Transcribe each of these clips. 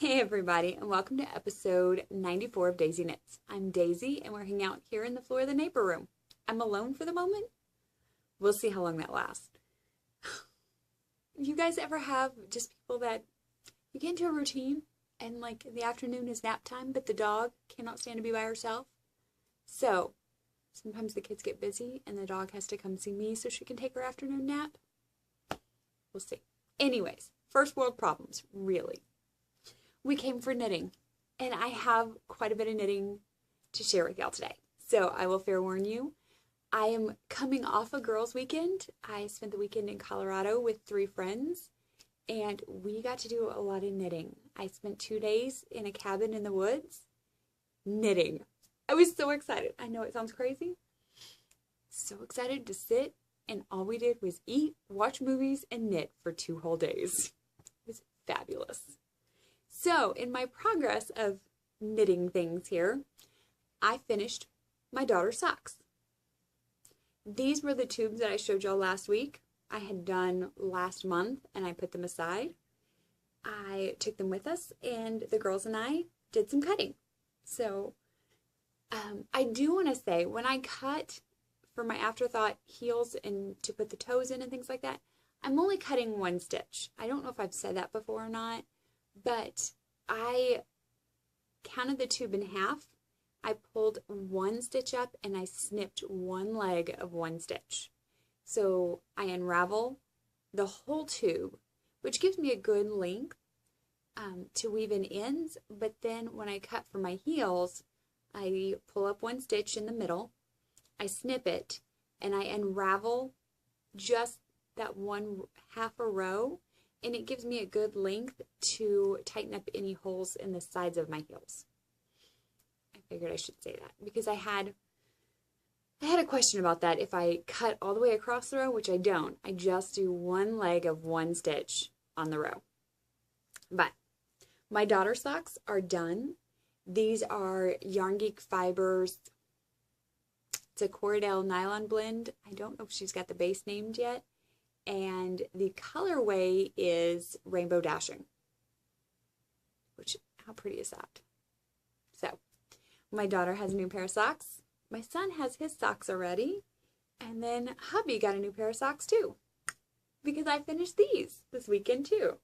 Hey everybody, and welcome to episode 94 of Daisy Knits. I'm Daisy, and we're hanging out here in the floor of the neighbor room. I'm alone for the moment. We'll see how long that lasts. You guys ever have just people that you get into a routine and like the afternoon is nap time, but the dog cannot stand to be by herself? So sometimes the kids get busy and the dog has to come see me so she can take her afternoon nap. We'll see. Anyways, first world problems, really. We came for knitting, and I have quite a bit of knitting to share with y'all today. So I will fair warn you, I am coming off a girls' weekend. I spent the weekend in Colorado with 3 friends, and we got to do a lot of knitting. I spent 2 days in a cabin in the woods knitting. I was so excited. I know it sounds crazy. So excited to sit, and all we did was eat, watch movies, and knit for 2 whole days. It was fabulous. So, in my progress of knitting things here, I finished my daughter's socks. These were the tubes that I showed y'all last week. I had done last month, and I put them aside. I took them with us, and the girls and I did some cutting. So, I do want to say, when I cut for my afterthought heels and to put the toes in and things like that, I'm only cutting 1 stitch. I don't know if I've said that before or not. But I counted the tube in half. I pulled 1 stitch up and I snipped 1 leg of 1 stitch. So I unravel the whole tube, which gives me a good length to weave in ends. But then when I cut for my heels, I pull up 1 stitch in the middle, I snip it, and I unravel just that 1/2 a row. And it gives me a good length to tighten up any holes in the sides of my heels. I figured I should say that because I had a question about that. If I cut all the way across the row, which I don't, I just do 1 leg of 1 stitch on the row. But my daughter socks are done. These are Yarn Geek Fibers. It's a Cordell nylon blend. I don't know if she's got the base named yet. And the colorway is Rainbow Dashing, which, how pretty is that? So, my daughter has a new pair of socks. My son has his socks already. And then hubby got a new pair of socks too, because I finished these this weekend too.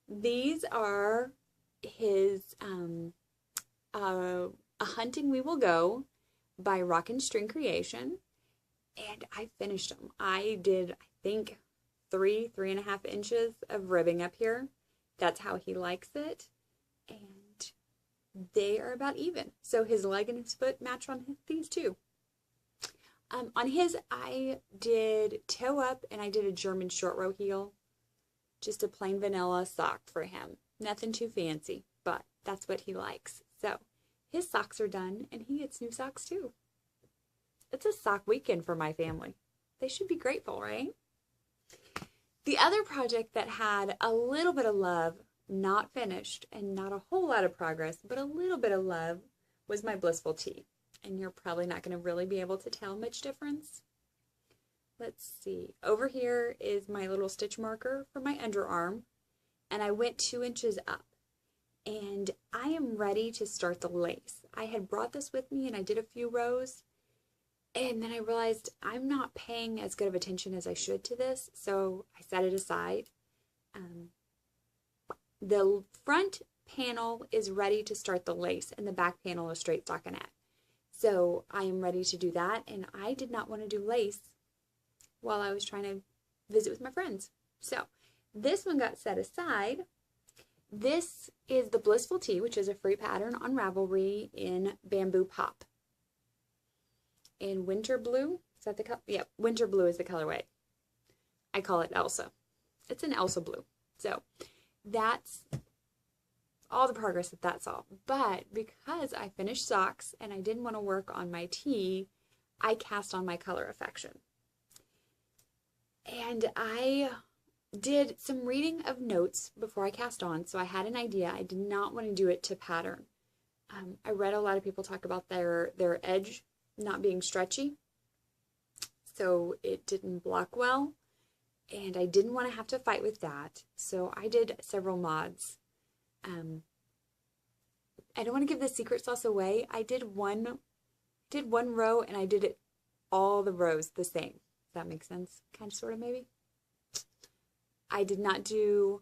These are his A Hunting We Will Go by Rockin' String Creation. And I finished them. I did, I think, 3.5 inches of ribbing up here. That's how he likes it. And they are about even. So his leg and his foot match on these too. On his, I did toe up and I did a German short row heel. Just a plain vanilla sock for him. Nothing too fancy, but that's what he likes. So his socks are done and he gets new socks too. It's a sock weekend for my family. They should be grateful, right? The other project that had a little bit of love, not finished, and not a whole lot of progress, but a little bit of love, was my Blissful tee. And you're probably not going to really be able to tell much difference. Let's see. Over here is my little stitch marker for my underarm, and I went 2 inches up. And I am ready to start the lace. I had brought this with me, and I did a few rows. And then I realized I'm not paying as good of attention as I should to this, so I set it aside. The front panel is ready to start the lace, and the back panel is straight stockinette. So I am ready to do that, and I did not want to do lace while I was trying to visit with my friends. So this one got set aside. This is the Blissful tee, which is a free pattern on Ravelry in Bamboo Pop. In winter blue, is that the color? Yeah, winter blue is the colorway. I call it Elsa. It's an Elsa blue. So that's all the progress that that's all. But because I finished socks and I didn't want to work on my tee, I cast on my color affection. And I did some reading of notes before I cast on, so I had an idea. I did not want to do it to pattern. I read a lot of people talk about their edge not being stretchy, so it didn't block well, and I didn't want to have to fight with that, so I did several mods. I don't want to give the secret sauce away. I did one row and I did it all the rows the same. Does that make sense? Kind of, sort of, maybe. I did not do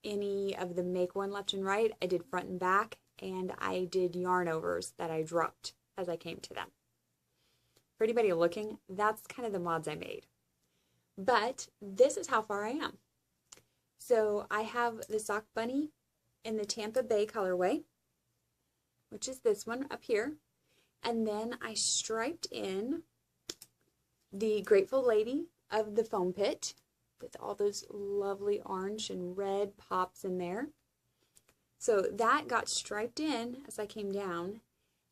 any of the make one left and right. I did front and back, and I did yarn overs that I dropped as I came to them. For anybody looking, that's kind of the mods I made. But this is how far I am. So I have the sock bunny in the Tampa Bay colorway, which is this one up here. And then I striped in the Grateful Lady of the foam pit with all those lovely orange and red pops in there. So that got striped in as I came down.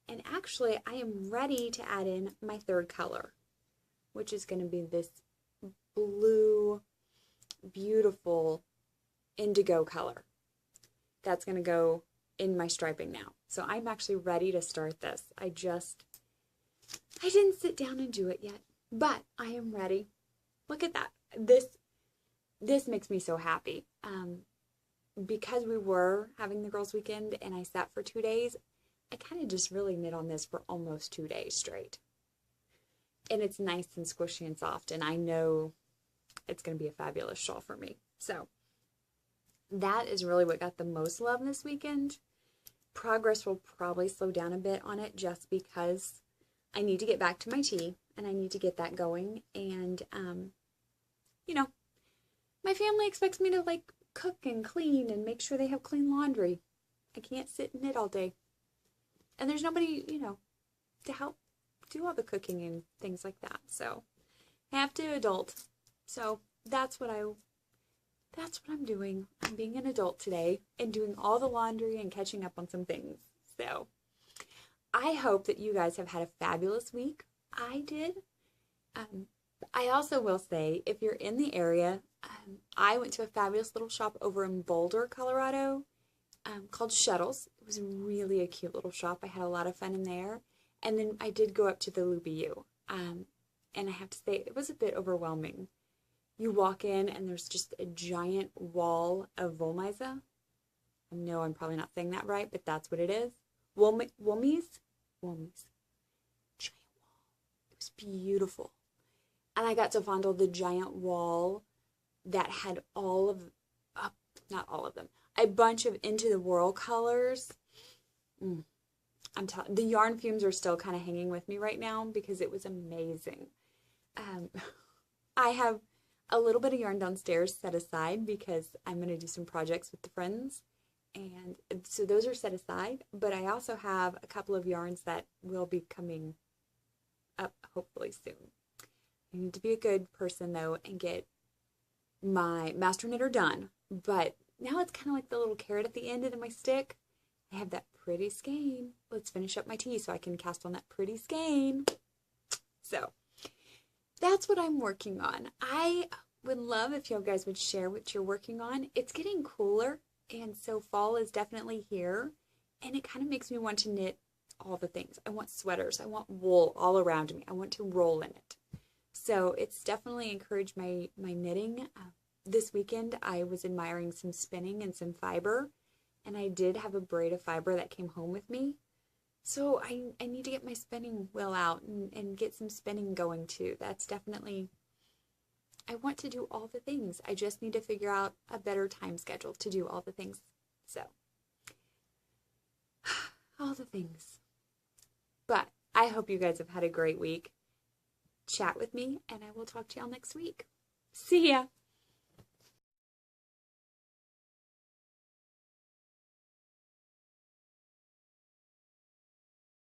And actually, I am ready to add in my third color, which is going to be this blue, beautiful indigo color. That's going to go in my striping now. So I'm actually ready to start this. I didn't sit down and do it yet, but I am ready. Look at that. This makes me so happy. Because we were having the girls' weekend and I sat for 2 days, I kind of just really knit on this for almost 2 days straight. And it's nice and squishy and soft, and I know it's going to be a fabulous shawl for me. So that is really what got the most love this weekend. Progress will probably slow down a bit on it just because I need to get back to my tea and I need to get that going. And, you know, my family expects me to like cook and clean and make sure they have clean laundry. I can't sit and knit all day. And there's nobody, you know, to help do all the cooking and things like that. So I have to adult. So that's what I'm doing. I'm being an adult today and doing all the laundry and catching up on some things. So I hope that you guys have had a fabulous week. I did. I also will say, if you're in the area, I went to a fabulous little shop over in Boulder, Colorado, called Shuttles. It was really a cute little shop. I had a lot of fun in there. And then I did go up to the Loopy U. And I have to say, it was a bit overwhelming. You walk in and there's just a giant wall of Wollmeise. I know I'm probably not saying that right, but that's what it is. Wollmeise. Giant wall. It was beautiful. And I got to fondle the giant wall that had all of, not all of them, a bunch of Into the Whirl colors. I'm telling, the yarn fumes are still kind of hanging with me right now because it was amazing. I have a little bit of yarn downstairs set aside because I'm going to do some projects with the friends. And so those are set aside, but I also have a couple of yarns that will be coming up hopefully soon. I need to be a good person though and get my master knitter done. But now it's kind of like the little carrot at the end of my stick. I have that pretty skein. Let's finish up my tea so I can cast on that pretty skein. So that's what I'm working on. I would love if you guys would share what you're working on. It's getting cooler, and so fall is definitely here, and it kind of makes me want to knit all the things. I want sweaters. I want wool all around me. I want to roll in it. So it's definitely encouraged my knitting. This weekend I was admiring some spinning and some fiber, and I did have a braid of fiber that came home with me. So I need to get my spinning wheel out and get some spinning going too. That's definitely, I want to do all the things. I just need to figure out a better time schedule to do all the things. So, all the things. But I hope you guys have had a great week. Chat with me, and I will talk to y'all next week. See ya!